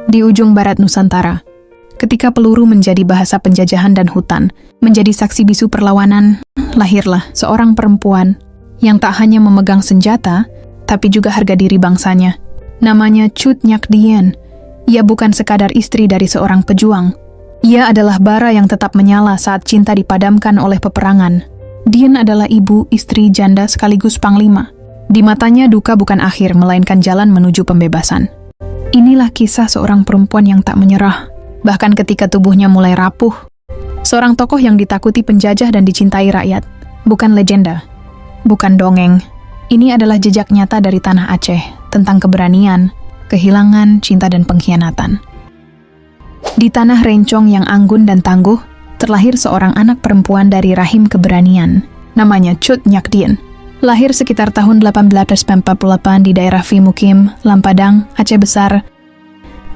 Di ujung barat Nusantara, ketika peluru menjadi bahasa penjajahan dan hutan, menjadi saksi bisu perlawanan, lahirlah seorang perempuan yang tak hanya memegang senjata, tapi juga harga diri bangsanya. Namanya Cut Nyak Dien. Ia bukan sekadar istri dari seorang pejuang. Ia adalah bara yang tetap menyala saat cinta dipadamkan oleh peperangan. Dien adalah ibu, istri, janda sekaligus panglima. Di matanya duka bukan akhir, melainkan jalan menuju pembebasan. Inilah kisah seorang perempuan yang tak menyerah, bahkan ketika tubuhnya mulai rapuh. Seorang tokoh yang ditakuti penjajah dan dicintai rakyat. Bukan legenda, bukan dongeng. Ini adalah jejak nyata dari tanah Aceh, tentang keberanian, kehilangan, cinta dan pengkhianatan. Di tanah Rencong yang anggun dan tangguh, terlahir seorang anak perempuan dari rahim keberanian. Namanya Cut Nyak Dien. Lahir sekitar tahun 1848 di daerah Vimukim, Lampadang, Aceh Besar.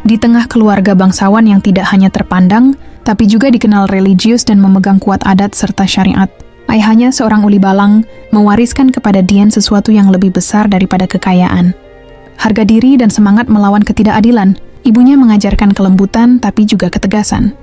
Di tengah keluarga bangsawan yang tidak hanya terpandang, tapi juga dikenal religius dan memegang kuat adat serta syariat. Ayahnya, seorang uli balang, mewariskan kepada Dien sesuatu yang lebih besar daripada kekayaan. Harga diri dan semangat melawan ketidakadilan. Ibunya mengajarkan kelembutan tapi juga ketegasan.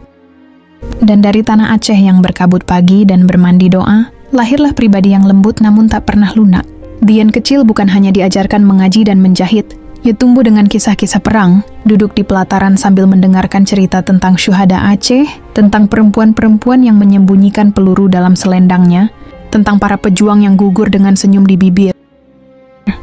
Dan dari tanah Aceh yang berkabut pagi dan bermandi doa, lahirlah pribadi yang lembut namun tak pernah lunak. Dien kecil bukan hanya diajarkan mengaji dan menjahit, ia tumbuh dengan kisah-kisah perang, duduk di pelataran sambil mendengarkan cerita tentang syuhada Aceh, tentang perempuan-perempuan yang menyembunyikan peluru dalam selendangnya, tentang para pejuang yang gugur dengan senyum di bibir.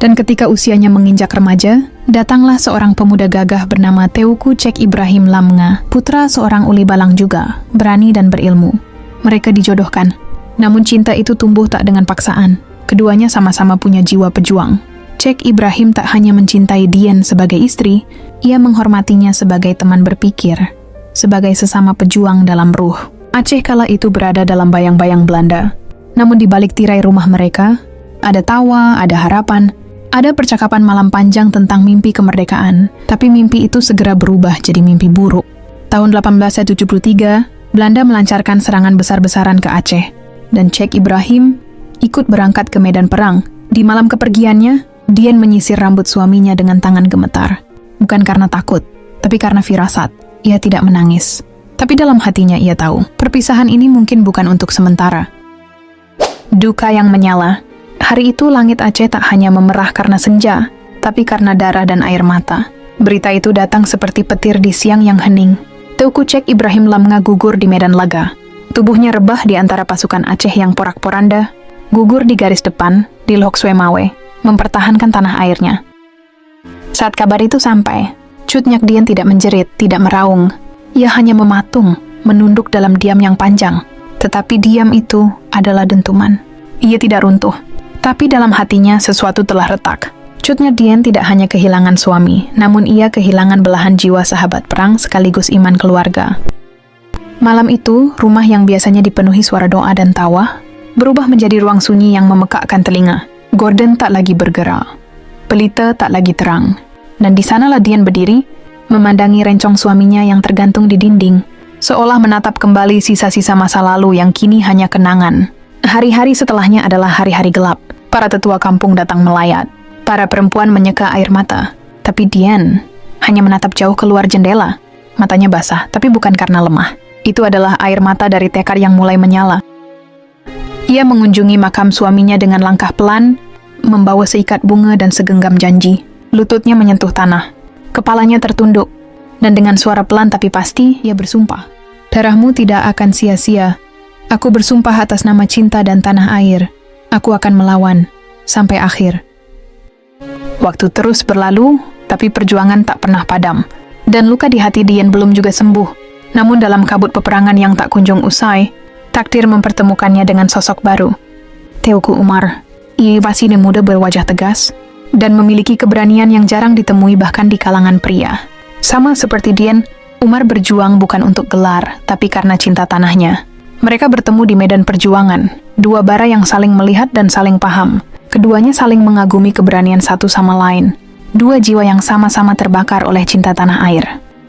Dan ketika usianya menginjak remaja, datanglah seorang pemuda gagah bernama Teuku Cek Ibrahim Lamnga, putra seorang uli balang juga, berani dan berilmu. Mereka dijodohkan. Namun cinta itu tumbuh tak dengan paksaan. Keduanya sama-sama punya jiwa pejuang. Cek Ibrahim tak hanya mencintai Dien sebagai istri, ia menghormatinya sebagai teman berpikir, sebagai sesama pejuang dalam ruh. Aceh kala itu berada dalam bayang-bayang Belanda. Namun di balik tirai rumah mereka, ada tawa, ada harapan, ada percakapan malam panjang tentang mimpi kemerdekaan. Tapi mimpi itu segera berubah jadi mimpi buruk. Tahun 1873, Belanda melancarkan serangan besar-besaran ke Aceh. Dan Cek Ibrahim ikut berangkat ke medan perang. Di malam kepergiannya, Dien menyisir rambut suaminya dengan tangan gemetar. Bukan karena takut, tapi karena firasat. Ia tidak menangis. Tapi dalam hatinya ia tahu, perpisahan ini mungkin bukan untuk sementara. Duka yang menyala. Hari itu langit Aceh tak hanya memerah karena senja, tapi karena darah dan air mata. Berita itu datang seperti petir di siang yang hening. Teuku Cek Ibrahim Lamnga gugur di medan laga. Tubuhnya rebah di antara pasukan Aceh yang porak-poranda, gugur di garis depan, di Lok Swemawe, mempertahankan tanah airnya. Saat kabar itu sampai, Cut Nyak Dien tidak menjerit, tidak meraung. Ia hanya mematung, menunduk dalam diam yang panjang. Tetapi diam itu adalah dentuman. Ia tidak runtuh, tapi dalam hatinya sesuatu telah retak. Cut Nyak Dien tidak hanya kehilangan suami, namun ia kehilangan belahan jiwa sahabat perang sekaligus iman keluarga. Malam itu, rumah yang biasanya dipenuhi suara doa dan tawa, berubah menjadi ruang sunyi yang memekakkan telinga. Gorden tak lagi bergerak, pelita tak lagi terang, dan di sanalah Dien berdiri, memandangi rencong suaminya yang tergantung di dinding, seolah menatap kembali sisa-sisa masa lalu yang kini hanya kenangan. Hari-hari setelahnya adalah hari-hari gelap. Para tetua kampung datang melayat. Para perempuan menyeka air mata. Tapi Dien hanya menatap jauh keluar jendela. Matanya basah, tapi bukan karena lemah. Itu adalah air mata dari tekad yang mulai menyala. Ia mengunjungi makam suaminya dengan langkah pelan, membawa seikat bunga dan segenggam janji. Lututnya menyentuh tanah. Kepalanya tertunduk. Dan dengan suara pelan tapi pasti, ia bersumpah. Darahmu tidak akan sia-sia. Aku bersumpah atas nama cinta dan tanah air. Aku akan melawan sampai akhir. Waktu terus berlalu, tapi perjuangan tak pernah padam. Dan luka di hati Dien belum juga sembuh. Namun dalam kabut peperangan yang tak kunjung usai, takdir mempertemukannya dengan sosok baru. Teuku Umar. Ia masih muda berwajah tegas, dan memiliki keberanian yang jarang ditemui bahkan di kalangan pria. Sama seperti Dien, Umar berjuang bukan untuk gelar, tapi karena cinta tanahnya. Mereka bertemu di medan perjuangan, dua bara yang saling melihat dan saling paham. Keduanya saling mengagumi keberanian satu sama lain. Dua jiwa yang sama-sama terbakar oleh cinta tanah air.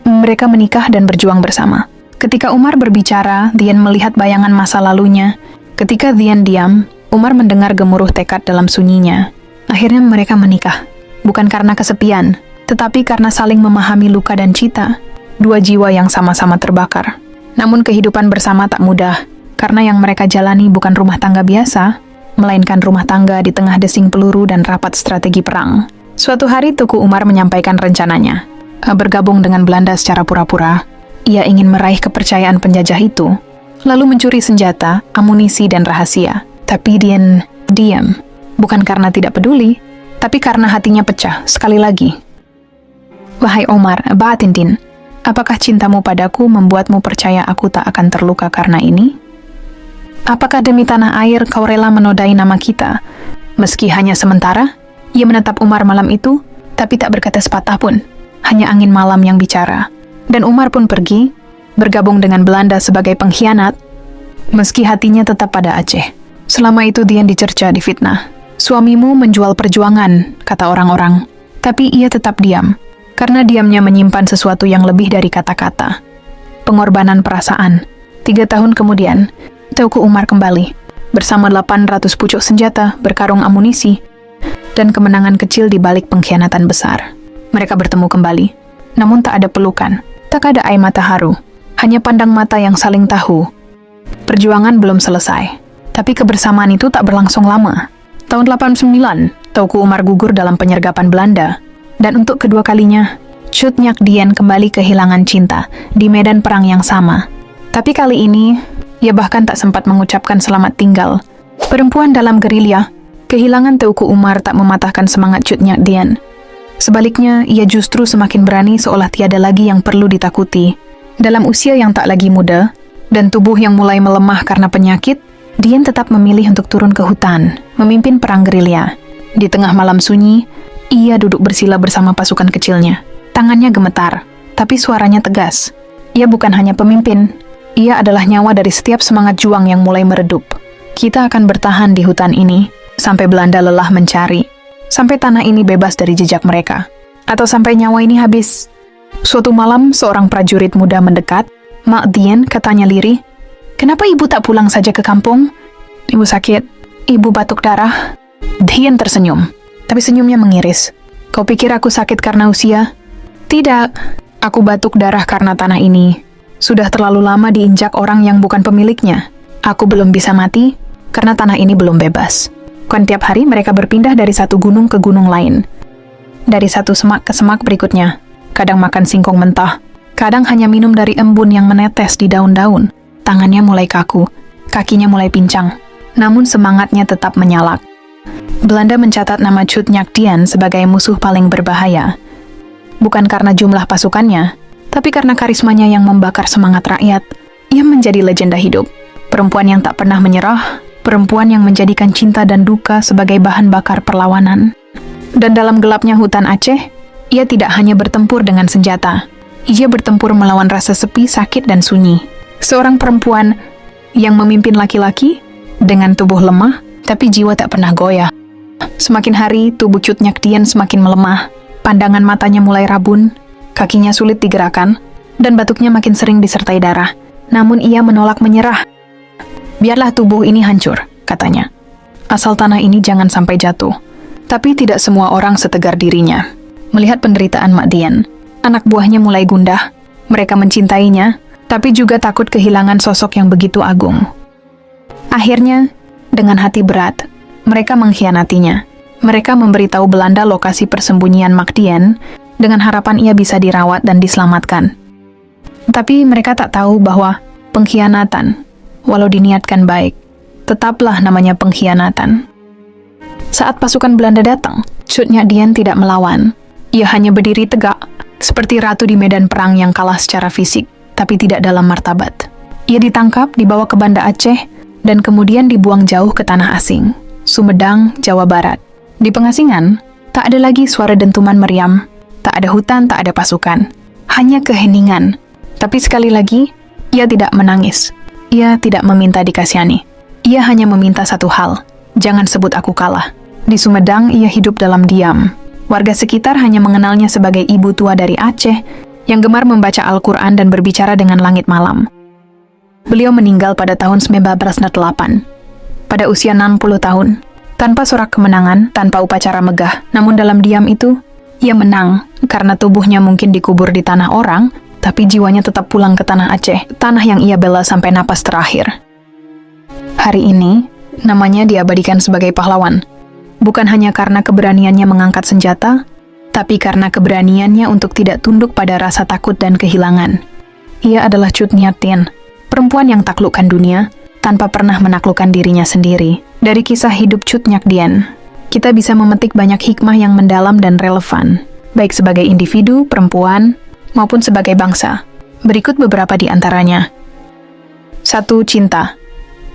Mereka menikah dan berjuang bersama. Ketika Umar berbicara, Dien melihat bayangan masa lalunya. Ketika Dien diam, Umar mendengar gemuruh tekad dalam sunyinya. Akhirnya mereka menikah. Bukan karena kesepian, Tetapi karena saling memahami luka dan cita, dua jiwa yang sama-sama terbakar. Namun kehidupan bersama tak mudah, karena yang mereka jalani bukan rumah tangga biasa, melainkan rumah tangga di tengah desing peluru dan rapat strategi perang. Suatu hari Tuku Umar menyampaikan rencananya. Bergabung dengan Belanda secara pura-pura, ia ingin meraih kepercayaan penjajah itu, lalu mencuri senjata, amunisi, dan rahasia. Tapi Dien diam, bukan karena tidak peduli, tapi karena hatinya pecah sekali lagi. Wahai Omar, Ba'atintin, apakah cintamu padaku membuatmu percaya aku tak akan terluka karena ini? Apakah demi tanah air kau rela menodai nama kita, meski hanya sementara? Ia menatap Umar malam itu, tapi tak berkata sepatah pun. Hanya angin malam yang bicara. Dan Umar pun pergi, bergabung dengan Belanda sebagai pengkhianat, meski hatinya tetap pada Aceh. Selama itu Dien dicerca, difitnah. Suamimu menjual perjuangan, kata orang-orang. Tapi ia tetap diam, karena diamnya menyimpan sesuatu yang lebih dari kata-kata. Pengorbanan perasaan. 3 tahun kemudian, Teuku Umar kembali, bersama 800 pucuk senjata, berkarung amunisi, dan kemenangan kecil di balik pengkhianatan besar. Mereka bertemu kembali, namun tak ada pelukan, tak ada air mata haru, hanya pandang mata yang saling tahu. Perjuangan belum selesai, tapi kebersamaan itu tak berlangsung lama. Tahun 89, Teuku Umar gugur dalam penyergapan Belanda, dan untuk kedua kalinya, Chut Nyak Dien kembali kehilangan cinta di medan perang yang sama. Tapi kali ini, ia bahkan tak sempat mengucapkan selamat tinggal. Perempuan dalam gerilya, kehilangan Teuku Umar tak mematahkan semangat Chut Nyak Dien. Sebaliknya, ia justru semakin berani seolah tiada lagi yang perlu ditakuti. Dalam usia yang tak lagi muda, dan tubuh yang mulai melemah karena penyakit, Dien tetap memilih untuk turun ke hutan, memimpin perang gerilya. Di tengah malam sunyi, ia duduk bersila bersama pasukan kecilnya. Tangannya gemetar, tapi suaranya tegas. Ia bukan hanya pemimpin, ia adalah nyawa dari setiap semangat juang yang mulai meredup. Kita akan bertahan di hutan ini, sampai Belanda lelah mencari. Sampai tanah ini bebas dari jejak mereka. Atau sampai nyawa ini habis. Suatu malam, seorang prajurit muda mendekat. Mak Dien, katanya lirih. Kenapa ibu tak pulang saja ke kampung? Ibu sakit. Ibu batuk darah. Dien tersenyum. Tapi senyumnya mengiris. Kau pikir aku sakit karena usia? Tidak. Aku batuk darah karena tanah ini sudah terlalu lama diinjak orang yang bukan pemiliknya. Aku belum bisa mati karena tanah ini belum bebas. Kan tiap hari mereka berpindah dari satu gunung ke gunung lain. Dari satu semak ke semak berikutnya. Kadang makan singkong mentah. Kadang hanya minum dari embun yang menetes di daun-daun. Tangannya mulai kaku. Kakinya mulai pincang. Namun semangatnya tetap menyalak. Belanda mencatat nama Chut Nyak Dien sebagai musuh paling berbahaya. Bukan karena jumlah pasukannya, tapi karena karismanya yang membakar semangat rakyat. Ia menjadi legenda hidup. Perempuan yang tak pernah menyerah. Perempuan yang menjadikan cinta dan duka sebagai bahan bakar perlawanan. Dan dalam gelapnya hutan Aceh, ia tidak hanya bertempur dengan senjata. Ia bertempur melawan rasa sepi, sakit, dan sunyi. Seorang perempuan yang memimpin laki-laki dengan tubuh lemah, tapi jiwa tak pernah goyah. Semakin hari, tubuh Chut Nyak Dien semakin melemah. Pandangan matanya mulai rabun, kakinya sulit digerakkan, dan batuknya makin sering disertai darah. Namun ia menolak menyerah. Biarlah tubuh ini hancur, katanya. Asal tanah ini jangan sampai jatuh. Tapi tidak semua orang setegar dirinya. Melihat penderitaan Mak Dien, anak buahnya mulai gundah. Mereka mencintainya, tapi juga takut kehilangan sosok yang begitu agung. Akhirnya, dengan hati berat, mereka mengkhianatinya. Mereka memberitahu Belanda lokasi persembunyian Mak Dien dengan harapan ia bisa dirawat dan diselamatkan. Tapi mereka tak tahu bahwa pengkhianatan, walau diniatkan baik, tetaplah namanya pengkhianatan. Saat pasukan Belanda datang, Chut Nyak Dien tidak melawan. Ia hanya berdiri tegak, seperti ratu di medan perang yang kalah secara fisik, tapi tidak dalam martabat. Ia ditangkap, dibawa ke Banda Aceh, dan kemudian dibuang jauh ke tanah asing, Sumedang, Jawa Barat. Di pengasingan, tak ada lagi suara dentuman meriam, tak ada hutan, tak ada pasukan, hanya keheningan. Tapi sekali lagi, ia tidak menangis. Ia tidak meminta dikasihani. Ia hanya meminta satu hal, jangan sebut aku kalah. Di Sumedang, ia hidup dalam diam. Warga sekitar hanya mengenalnya sebagai ibu tua dari Aceh yang gemar membaca Al-Quran dan berbicara dengan langit malam. Beliau meninggal pada tahun 1908, pada usia 60 tahun, tanpa sorak kemenangan, tanpa upacara megah. Namun dalam diam itu, Ia menang karena tubuhnya mungkin dikubur di tanah orang, tapi jiwanya tetap pulang ke tanah Aceh, tanah yang ia bela sampai napas terakhir. Hari ini, namanya diabadikan sebagai pahlawan. Bukan hanya karena keberaniannya mengangkat senjata, tapi karena keberaniannya untuk tidak tunduk pada rasa takut dan kehilangan. Ia adalah Cut Nyak Dien, perempuan yang taklukkan dunia tanpa pernah menaklukkan dirinya sendiri. Dari kisah hidup Cut Nyak Dien, kita bisa memetik banyak hikmah yang mendalam dan relevan, baik sebagai individu, perempuan, maupun sebagai bangsa. Berikut beberapa di antaranya. 1. Cinta.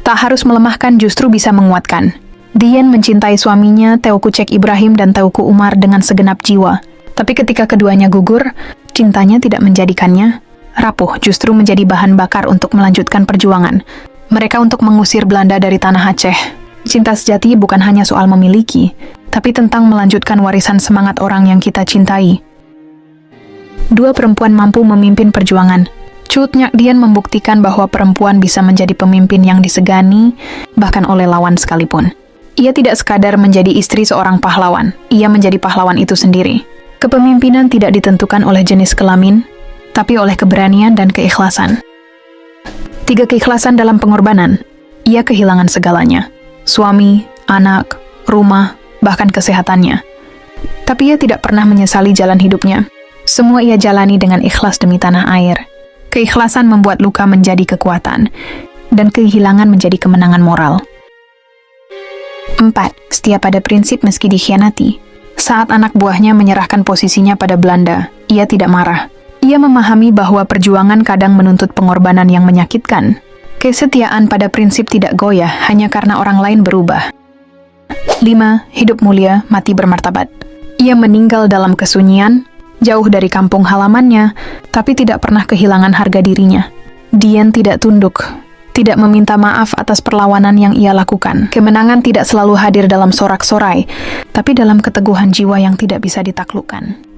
Tak harus melemahkan, justru bisa menguatkan. Dien mencintai suaminya, Teuku Cek Ibrahim dan Teuku Umar dengan segenap jiwa. Tapi ketika keduanya gugur, cintanya tidak menjadikannya rapuh, justru menjadi bahan bakar untuk melanjutkan perjuangan mereka untuk mengusir Belanda dari tanah Aceh. Cinta sejati bukan hanya soal memiliki, tapi tentang melanjutkan warisan semangat orang yang kita cintai. 2. Perempuan mampu memimpin perjuangan. Cut Nyak Dien membuktikan bahwa perempuan bisa menjadi pemimpin yang disegani, bahkan oleh lawan sekalipun. Ia tidak sekadar menjadi istri seorang pahlawan, ia menjadi pahlawan itu sendiri. Kepemimpinan tidak ditentukan oleh jenis kelamin, tapi oleh keberanian dan keikhlasan. 3. Keikhlasan dalam pengorbanan. Ia kehilangan segalanya. Suami, anak, rumah, bahkan kesehatannya. Tapi ia tidak pernah menyesali jalan hidupnya. Semua ia jalani dengan ikhlas demi tanah air. Keikhlasan membuat luka menjadi kekuatan, dan kehilangan menjadi kemenangan moral. 4. Setia pada prinsip meski dikhianati. Saat anak buahnya menyerahkan posisinya pada Belanda, ia tidak marah. Ia memahami bahwa perjuangan kadang menuntut pengorbanan yang menyakitkan. Kesetiaan pada prinsip tidak goyah hanya karena orang lain berubah. 5. Hidup mulia, mati bermartabat. Ia meninggal dalam kesunyian, jauh dari kampung halamannya, tapi tidak pernah kehilangan harga dirinya. Dien tidak tunduk, tidak meminta maaf atas perlawanan yang ia lakukan. Kemenangan tidak selalu hadir dalam sorak-sorai, tapi dalam keteguhan jiwa yang tidak bisa ditaklukkan.